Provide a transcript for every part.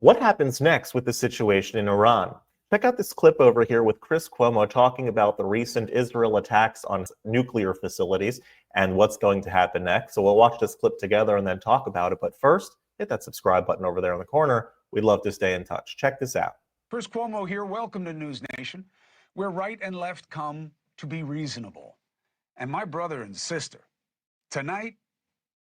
What happens next with the situation in Iran? Check out this clip over here with Chris Cuomo talking about the recent Israel attacks on nuclear facilities and what's going to happen next. So we'll watch this clip together and then talk about it. But first, hit that subscribe button over there in the corner. We'd love to stay in touch. Check this out. Chris Cuomo here. Welcome to News Nation, where right and left come to be reasonable. And my brother and sister, tonight,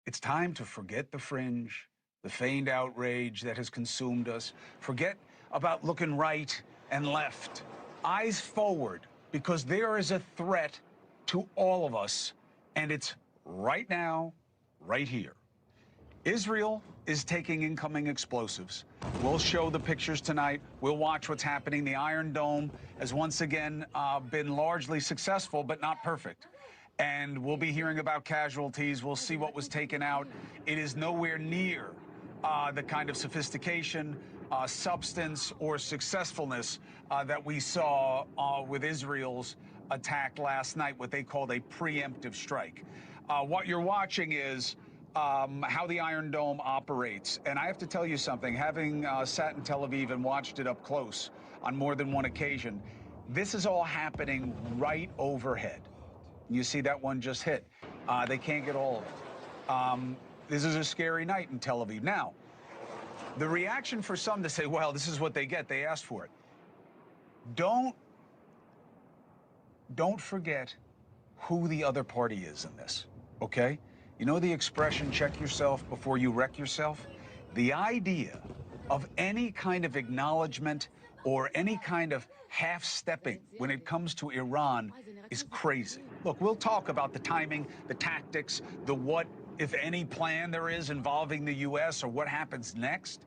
it's time to forget the fringe, the feigned outrage that has consumed us. Forget about looking right and left. Eyes forward, because there is a threat to all of us, and it's right now, right here. Israel is taking incoming explosives. We'll show the pictures tonight. We'll watch what's happening. The Iron Dome has once again been largely successful, but not perfect. And we'll be hearing about casualties. We'll see what was taken out. It is nowhere near the kind of sophistication, substance, or successfulness that we saw with Israel's attack last night, what they called a preemptive strike. What you're watching is how the Iron Dome operates. And I have to tell you something, having sat in Tel Aviv and watched it up close on more than one occasion, this is all happening right overhead. You see that one just hit. They can't get all of it. This is a scary night in Tel Aviv. Now, the reaction for some to say, well, this is what they get. They asked for it. Don't forget who the other party is in this, okay? You know the expression, check yourself before you wreck yourself? The idea of any kind of acknowledgement or any kind of half-stepping when it comes to Iran is crazy. Look, we'll talk about the timing, the tactics, the what, if any, plan there is involving the U.S. or what happens next.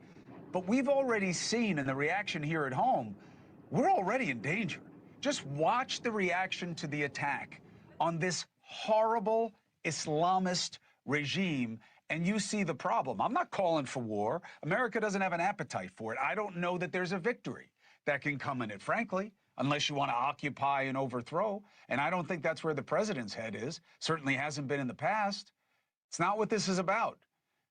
But we've already seen in the reaction here at home, we're already in danger. Just watch the reaction to the attack on this horrible Islamist regime, and you see the problem. I'm not calling for war. America doesn't have an appetite for it. I don't know that there's a victory that can come in it, frankly, unless you want to occupy and overthrow. And I don't think that's where the president's head is. Certainly hasn't been in the past. It's not what this is about.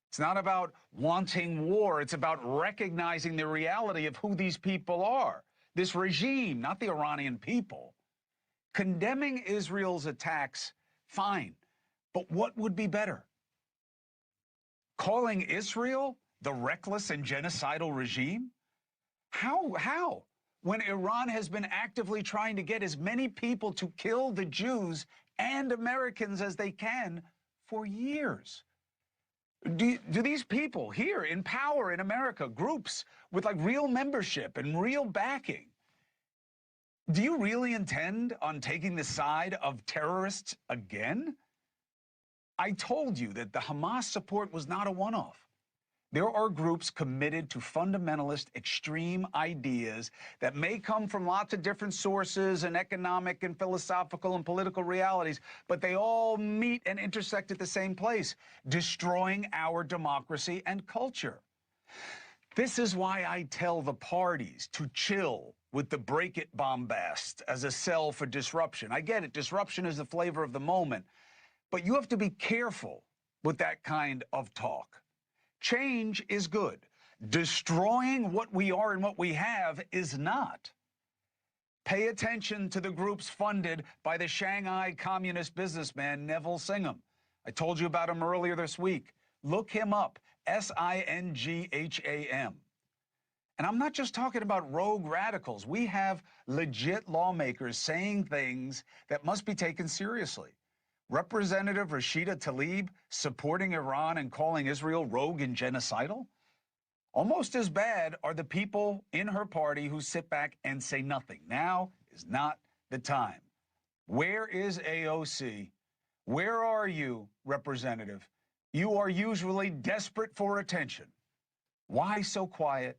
It's not about wanting war. It's about recognizing the reality of who these people are. This regime, not the Iranian people. Condemning Israel's attacks, fine. But what would be better? Calling Israel the reckless and genocidal regime? How? When Iran has been actively trying to get as many people to kill the Jews and Americans as they can for years. Do these people here in power in America, groups with like real membership and real backing, do you really intend on taking the side of terrorists again? I told you that the Hamas support was not a one-off. There are groups committed to fundamentalist extreme ideas that may come from lots of different sources and economic and philosophical and political realities, but they all meet and intersect at the same place, destroying our democracy and culture. This is why I tell the parties to chill with the break-it bombast as a sell for disruption. I get it, disruption is the flavor of the moment, but you have to be careful with that kind of talk. Change is good. Destroying what we are and what we have is not. Pay attention to the groups funded by the Shanghai communist businessman Neville Singham. I told you about him earlier this week. Look him up, Singham. And I'm not just talking about rogue radicals. We have legit lawmakers saying things that must be taken seriously. Representative Rashida Tlaib supporting Iran and calling Israel rogue and genocidal? Almost as bad are the people in her party who sit back and say nothing. Now is not the time. Where is AOC? Where are you, Representative? You are usually desperate for attention. Why so quiet?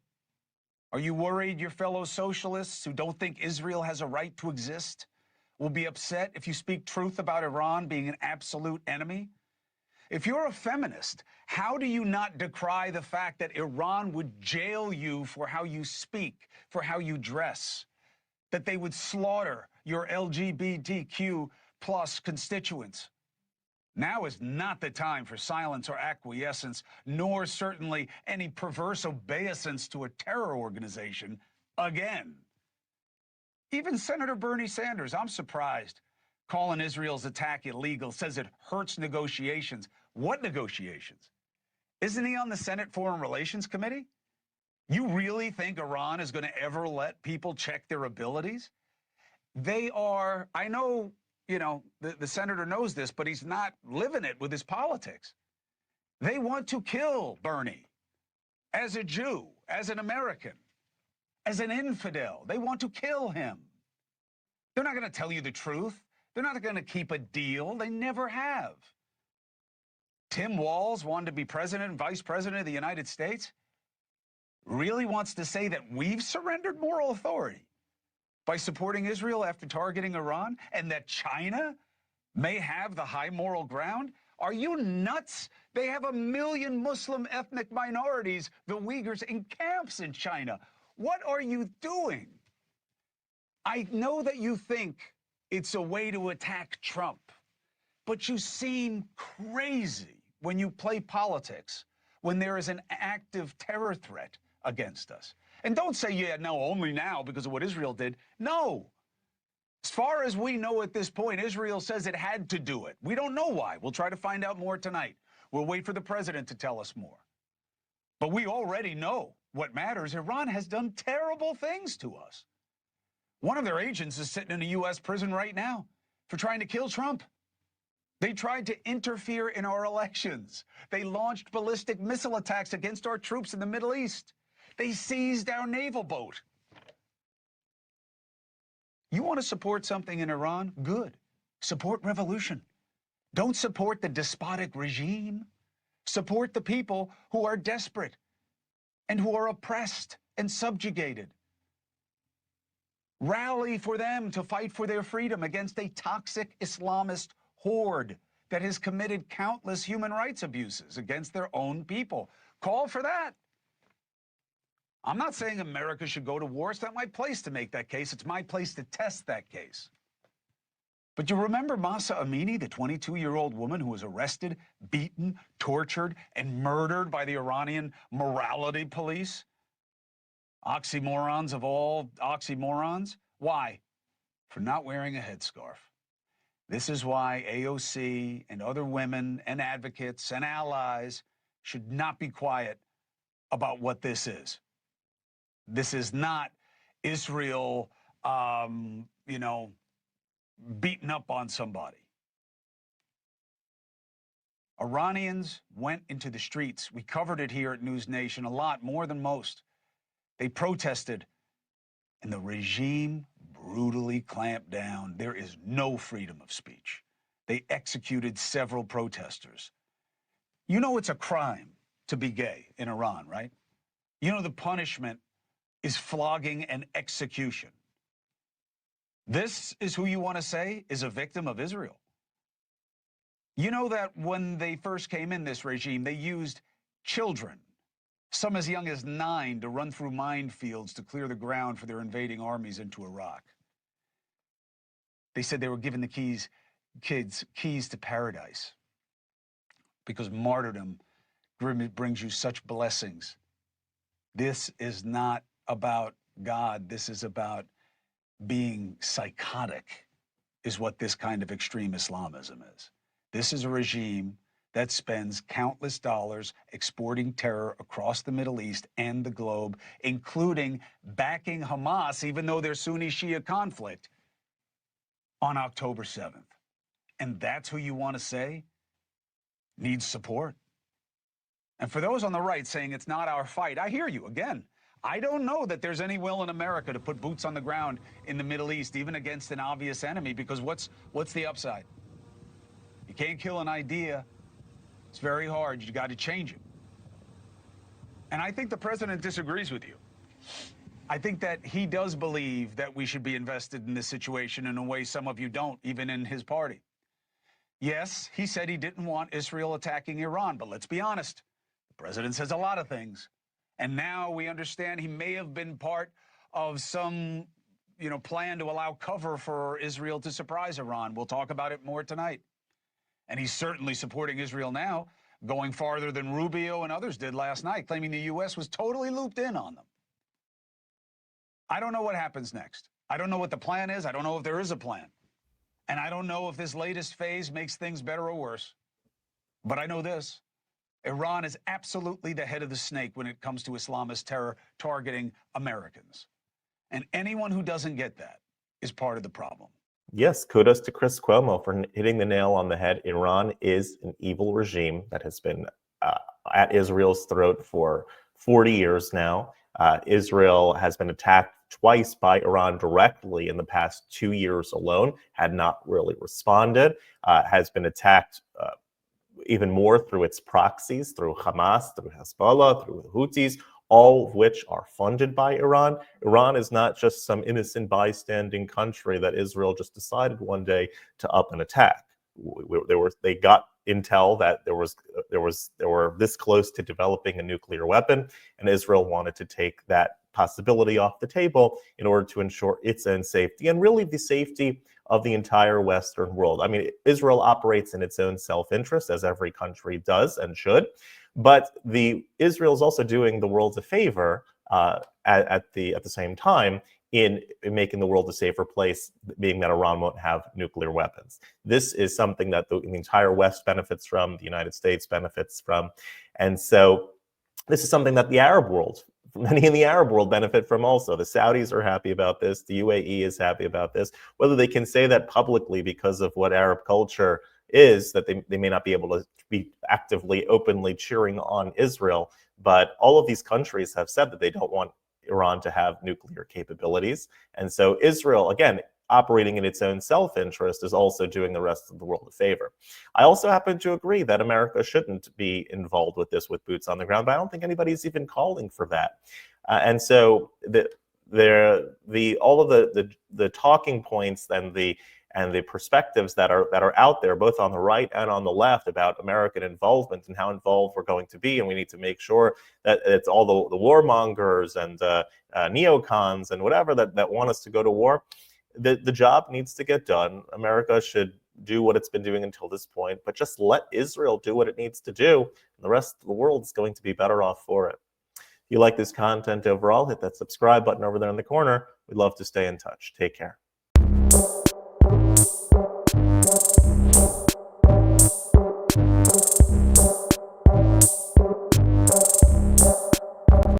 Are you worried your fellow socialists who don't think Israel has a right to exist will be upset if you speak truth about Iran being an absolute enemy? If you're a feminist, how do you not decry the fact that Iran would jail you for how you speak, for how you dress, that they would slaughter your LGBTQ plus constituents? Now is not the time for silence or acquiescence, nor certainly any perverse obeisance to a terror organization again. Even Senator Bernie Sanders, I'm surprised, calling Israel's attack illegal, says it hurts negotiations. What negotiations? Isn't he on the Senate Foreign Relations Committee? You really think Iran is going to ever let people check their abilities? They are, I know, the senator knows this, but he's not living it with his politics. They want to kill Bernie as a Jew, as an American, as an infidel. They want to kill him. They're not going to tell you the truth. They're not going to keep a deal. They never have. Tim Walz wanted to be president and vice president of the United States. Really wants to say that we've surrendered moral authority by supporting Israel after targeting Iran, and that China may have the high moral ground? Are you nuts? They have 1 million Muslim ethnic minorities, the Uyghurs, in camps in China. What are you doing? I know that you think it's a way to attack Trump, but you seem crazy when you play politics, when there is an active terror threat against us. And don't say, yeah, no, only now because of what Israel did. No. As far as we know at this point, Israel says it had to do it. We don't know why. We'll try to find out more tonight. We'll wait for the president to tell us more. But we already know what matters. Iran has done terrible things to us. One of their agents is sitting in a U.S. prison right now for trying to kill Trump. They tried to interfere in our elections. They launched ballistic missile attacks against our troops in the Middle East. They seized our naval boat. You want to support something in Iran? Good. Support revolution. Don't support the despotic regime. Support the people who are desperate and who are oppressed and subjugated. Rally for them to fight for their freedom against a toxic Islamist horde that has committed countless human rights abuses against their own people. Call for that. I'm not saying America should go to war. It's not my place to make that case. It's my place to test that case. But you remember Mahsa Amini, the 22-year-old woman who was arrested, beaten, tortured, and murdered by the Iranian morality police? Oxymorons of all oxymorons. Why? For not wearing a headscarf. This is why AOC and other women and advocates and allies should not be quiet about what this is. This is not Israel, beating up on somebody. Iranians went into the streets. We covered it here at News Nation a lot, more than most. They protested, and the regime brutally clamped down. There is no freedom of speech. They executed several protesters. You know it's a crime to be gay in Iran, right? You know the punishment is flogging and execution. This is who you want to say is a victim of Israel. You know that when they first came in, this regime, they used children, some as young as 9, to run through minefields to clear the ground for their invading armies into Iraq. They said they were giving the kids keys to paradise because martyrdom brings you such blessings. This is not about God. This is about being psychotic, is what this kind of extreme Islamism is. This is a regime that spends countless dollars exporting terror across the Middle East and the globe, including backing Hamas, even though there's Sunni-Shia conflict, on October 7th. And that's who you want to say needs support. And for those on the right saying it's not our fight, I hear you. Again, I don't know that there's any will in America to put boots on the ground in the Middle East, even against an obvious enemy, because what's the upside? You can't kill an idea. It's very hard. You got to change it. And I think the president disagrees with you. I think that he does believe that we should be invested in this situation in a way some of you don't, even in his party. Yes, he said he didn't want Israel attacking Iran, but let's be honest. The president says a lot of things. And now we understand he may have been part of some, plan to allow cover for Israel to surprise Iran. We'll talk about it more tonight. And he's certainly supporting Israel now, going farther than Rubio and others did last night, claiming the U.S. was totally looped in on them. I don't know what happens next. I don't know what the plan is. I don't know if there is a plan. And I don't know if this latest phase makes things better or worse. But I know this. Iran is absolutely the head of the snake when it comes to Islamist terror targeting Americans. And anyone who doesn't get that is part of the problem. Yes, kudos to Chris Cuomo for hitting the nail on the head. Iran is an evil regime that has been at Israel's throat for 40 years now. Israel has been attacked twice by Iran directly in the past 2 years alone, had not really responded, has been attacked even more through its proxies, through Hamas, through Hezbollah, through the Houthis, all of which are funded by Iran. Iran is not just some innocent bystanding country that Israel just decided one day to up and attack. They got intel that they were this close to developing a nuclear weapon, and Israel wanted to take that possibility off the table in order to ensure its own safety and really the safety of the entire Western world. I mean, Israel operates in its own self-interest, as every country does and should, but Israel is also doing the world a favor at the same time in making the world a safer place, being that Iran won't have nuclear weapons. This is something that the entire West benefits from, the United States benefits from, and so this is something that the Arab world, many in the Arab world benefit from also. The Saudis are happy about this. The UAE is happy about this. Whether they can say that publicly because of what Arab culture is, that they may not be able to be actively, openly cheering on Israel, but all of these countries have said that they don't want Iran to have nuclear capabilities. And so Israel, again, operating in its own self-interest, is also doing the rest of the world a favor. I also happen to agree that America shouldn't be involved with this with boots on the ground, but I don't think anybody's even calling for that. And so all of the talking points and the perspectives that are out there, both on the right and on the left, about American involvement and how involved we're going to be, and we need to make sure that it's all the warmongers and neocons and whatever that want us to go to war. The job needs to get done. America should do what it's been doing until this point, but just let Israel do what it needs to do, and the rest of the world is going to be better off for it. If you like this content overall, hit that subscribe button over there in the corner. We'd love to stay in touch. Take care.